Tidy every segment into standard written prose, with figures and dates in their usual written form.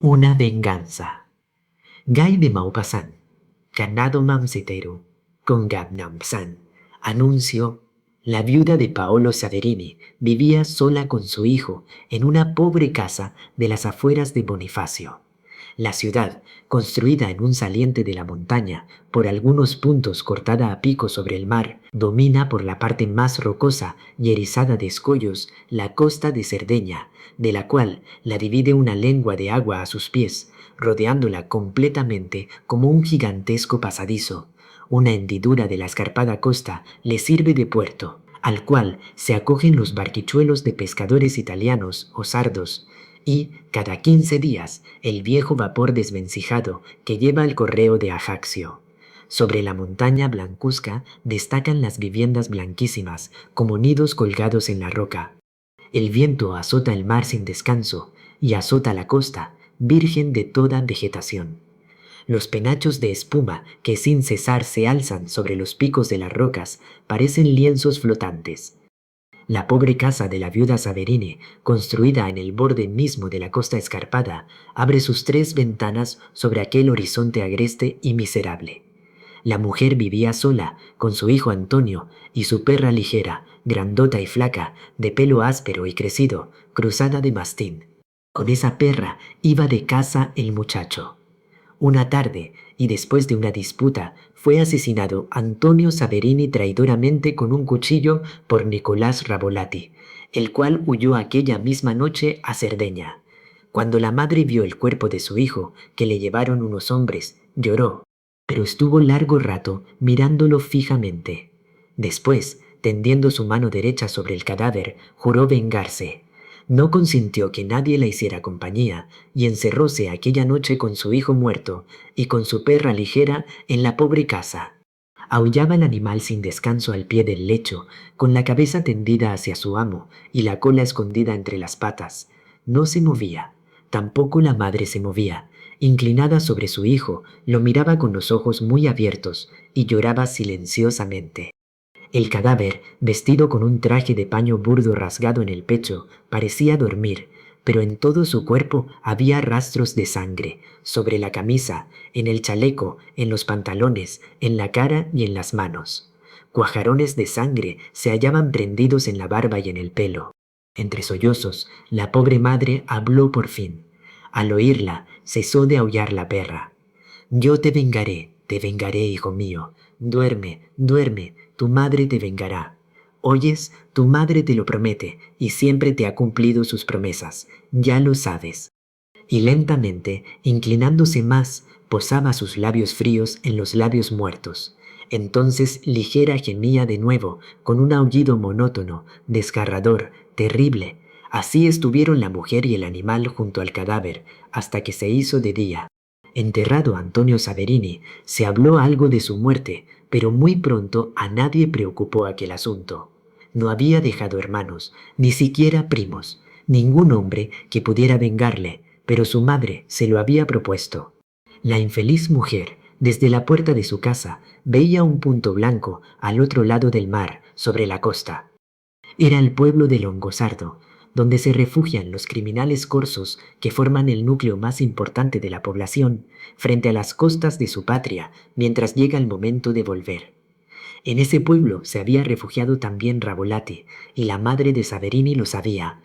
Una venganza. Gai de Maupassant. Ganado Mamsetero. Con Gabnamsan. Anuncio. La viuda de Paolo Saverini vivía sola con su hijo en una pobre casa de las afueras de Bonifacio. La ciudad, construida en un saliente de la montaña, por algunos puntos cortada a pico sobre el mar, domina por la parte más rocosa y erizada de escollos la costa de Cerdeña, de la cual la divide una lengua de agua a sus pies, rodeándola completamente como un gigantesco pasadizo. Una hendidura de la escarpada costa le sirve de puerto, al cual se acogen los barquichuelos de pescadores italianos o sardos, y cada 15 días el viejo vapor desvencijado que lleva el correo de Ajaccio. Sobre la montaña blancuzca destacan las viviendas blanquísimas, como nidos colgados en la roca. El viento azota el mar sin descanso y azota la costa, virgen de toda vegetación. Los penachos de espuma que sin cesar se alzan sobre los picos de las rocas parecen lienzos flotantes. La pobre casa de la viuda Saverini, construida en el borde mismo de la costa escarpada, abre sus 3 ventanas sobre aquel horizonte agreste y miserable. La mujer vivía sola, con su hijo Antonio y su perra ligera, grandota y flaca, de pelo áspero y crecido, cruzada de mastín. Con esa perra iba de caza el muchacho. Una tarde, y después de una disputa, fue asesinado Antonio Saverini traidoramente con un cuchillo por Nicolás Ravolati, el cual huyó aquella misma noche a Cerdeña. Cuando la madre vio el cuerpo de su hijo, que le llevaron unos hombres, lloró, pero estuvo largo rato mirándolo fijamente. Después, tendiendo su mano derecha sobre el cadáver, juró vengarse. No consintió que nadie le hiciera compañía y encerróse aquella noche con su hijo muerto y con su perra ligera en la pobre casa. Aullaba el animal sin descanso al pie del lecho, con la cabeza tendida hacia su amo y la cola escondida entre las patas. No se movía. Tampoco la madre se movía. Inclinada sobre su hijo, lo miraba con los ojos muy abiertos y lloraba silenciosamente. El cadáver, vestido con un traje de paño burdo rasgado en el pecho, parecía dormir, pero en todo su cuerpo había rastros de sangre, sobre la camisa, en el chaleco, en los pantalones, en la cara y en las manos. Cuajarones de sangre se hallaban prendidos en la barba y en el pelo. Entre sollozos, la pobre madre habló por fin. Al oírla, cesó de aullar la perra. Yo te vengaré, hijo mío. Duerme, duerme, tu madre te vengará. Oyes, tu madre te lo promete y siempre te ha cumplido sus promesas, ya lo sabes. Y lentamente, inclinándose más, posaba sus labios fríos en los labios muertos. Entonces ligera gemía de nuevo, con un aullido monótono, desgarrador, terrible. Así estuvieron la mujer y el animal junto al cadáver, hasta que se hizo de día. Enterrado Antonio Saverini, se habló algo de su muerte, pero muy pronto a nadie preocupó aquel asunto. No había dejado hermanos, ni siquiera primos, ningún hombre que pudiera vengarle, pero su madre se lo había propuesto. La infeliz mujer, desde la puerta de su casa, veía un punto blanco al otro lado del mar, sobre la costa. Era el pueblo de Longosardo, donde se refugian los criminales corsos que forman el núcleo más importante de la población, frente a las costas de su patria, mientras llega el momento de volver. En ese pueblo se había refugiado también Ravolati, y la madre de Saverini lo sabía.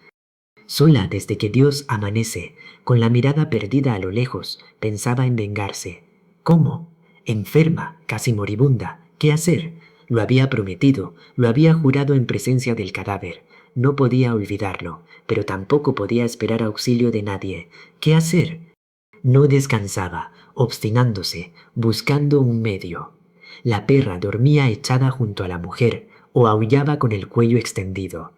Sola desde que Dios amanece, con la mirada perdida a lo lejos, pensaba en vengarse. ¿Cómo? Enferma, casi moribunda. ¿Qué hacer? Lo había prometido, lo había jurado en presencia del cadáver. No podía olvidarlo, pero tampoco podía esperar auxilio de nadie. ¿Qué hacer? No descansaba, obstinándose, buscando un medio. La perra dormía echada junto a la mujer o aullaba con el cuello extendido.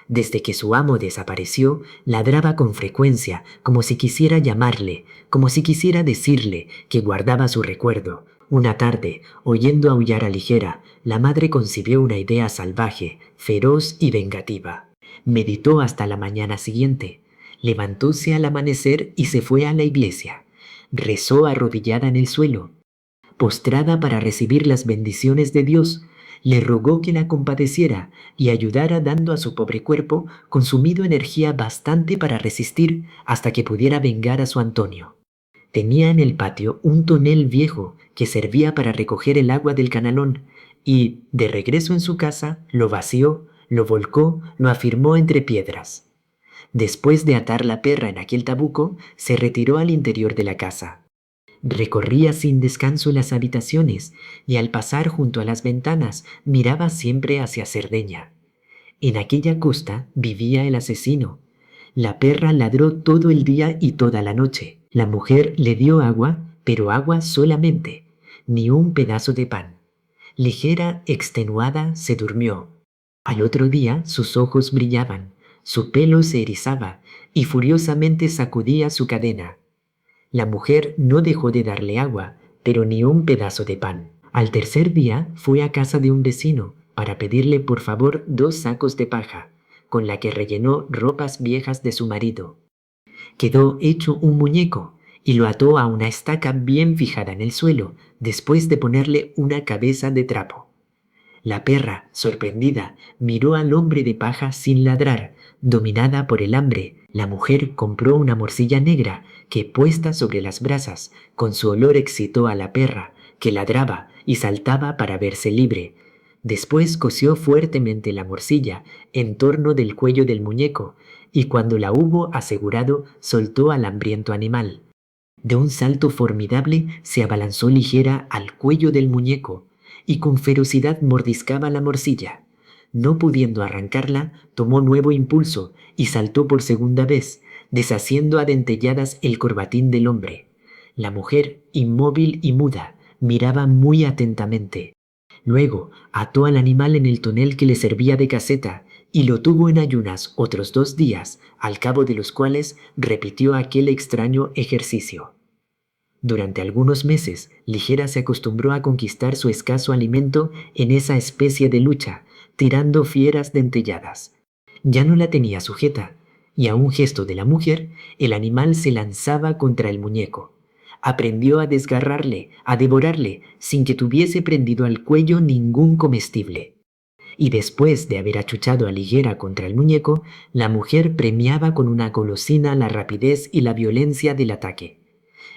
Desde que su amo desapareció, ladraba con frecuencia, como si quisiera llamarle, como si quisiera decirle que guardaba su recuerdo. Una tarde, oyendo aullar a Ligera, la madre concibió una idea salvaje, feroz y vengativa. Meditó hasta la mañana siguiente. Levantóse al amanecer y se fue a la iglesia. Rezó arrodillada en el suelo, postrada para recibir las bendiciones de Dios. Le rogó que la compadeciera y ayudara dando a su pobre cuerpo consumido energía bastante para resistir hasta que pudiera vengar a su Antonio. Tenía en el patio un tonel viejo que servía para recoger el agua del canalón y, de regreso en su casa, lo vació, lo volcó, lo afirmó entre piedras. Después de atar la perra en aquel tabuco, se retiró al interior de la casa. Recorría sin descanso las habitaciones y al pasar junto a las ventanas miraba siempre hacia Cerdeña. En aquella costa vivía el asesino. La perra ladró todo el día y toda la noche. La mujer le dio agua, pero agua solamente, ni un pedazo de pan. Ligera, extenuada, se durmió. Al otro día sus ojos brillaban, su pelo se erizaba y furiosamente sacudía su cadena. La mujer no dejó de darle agua, pero ni un pedazo de pan. Al tercer día fue a casa de un vecino para pedirle por favor 2 sacos de paja, con la que rellenó ropas viejas de su marido. Quedó hecho un muñeco y lo ató a una estaca bien fijada en el suelo, después de ponerle una cabeza de trapo. La perra, sorprendida, miró al hombre de paja sin ladrar. Dominada por el hambre, la mujer compró una morcilla negra que, puesta sobre las brasas, con su olor excitó a la perra, que ladraba y saltaba para verse libre. Después cosió fuertemente la morcilla en torno del cuello del muñeco y cuando la hubo asegurado, soltó al hambriento animal. De un salto formidable se abalanzó ligera al cuello del muñeco y con ferocidad mordiscaba la morcilla. No pudiendo arrancarla, tomó nuevo impulso y saltó por segunda vez, deshaciendo a dentelladas el corbatín del hombre. La mujer, inmóvil y muda, miraba muy atentamente. Luego ató al animal en el tonel que le servía de caseta y lo tuvo en ayunas otros 2 días, al cabo de los cuales repitió aquel extraño ejercicio. Durante algunos meses, Ligera se acostumbró a conquistar su escaso alimento en esa especie de lucha, tirando fieras dentelladas. Ya no la tenía sujeta, y a un gesto de la mujer, el animal se lanzaba contra el muñeco. Aprendió a desgarrarle, a devorarle, sin que tuviese prendido al cuello ningún comestible. Y después de haber achuchado a Ligera contra el muñeco, la mujer premiaba con una golosina la rapidez y la violencia del ataque.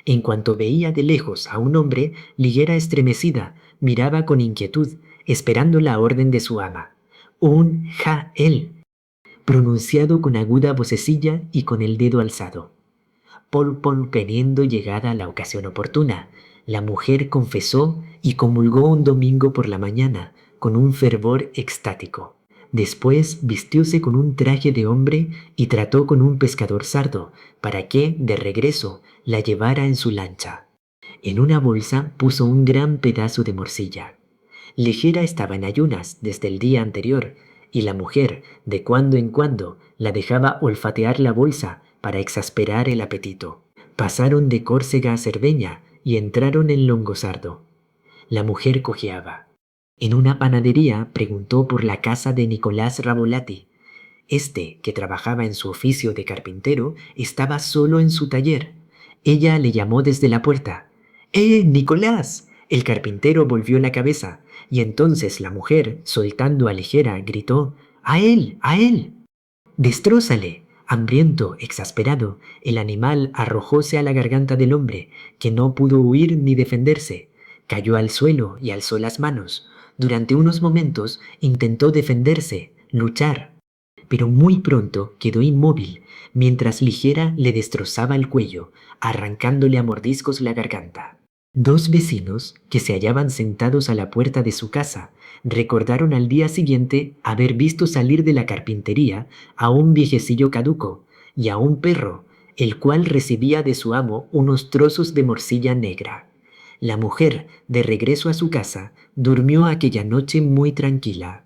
En cuanto veía de lejos a un hombre, Ligera estremecida, miraba con inquietud, esperando la orden de su ama. Un ja-el, pronunciado con aguda vocecilla y con el dedo alzado. Pol teniendo llegada la ocasión oportuna, la mujer confesó y comulgó un domingo por la mañana, con un fervor extático. Después vistióse con un traje de hombre y trató con un pescador sardo, para que, de regreso, la llevara en su lancha. En una bolsa puso un gran pedazo de morcilla. Ligera estaba en ayunas desde el día anterior, y la mujer, de cuando en cuando, la dejaba olfatear la bolsa para exasperar el apetito. Pasaron de Córcega a Cerdeña y entraron en Longosardo. La mujer cojeaba. En una panadería preguntó por la casa de Nicolás Ravolati. Este, que trabajaba en su oficio de carpintero, estaba solo en su taller. Ella le llamó desde la puerta. Nicolás! El carpintero volvió la cabeza, y entonces la mujer, soltando a Ligera, gritó, ¡A él! ¡A él! ¡Destrózale! Hambriento, exasperado, el animal arrojóse a la garganta del hombre, que no pudo huir ni defenderse. Cayó al suelo y alzó las manos. Durante unos momentos intentó defenderse, luchar, pero muy pronto quedó inmóvil, mientras Ligera le destrozaba el cuello, arrancándole a mordiscos la garganta. 2 vecinos, que se hallaban sentados a la puerta de su casa, recordaron al día siguiente haber visto salir de la carpintería a un viejecillo caduco y a un perro, el cual recibía de su amo unos trozos de morcilla negra. La mujer, de regreso a su casa, durmió aquella noche muy tranquila.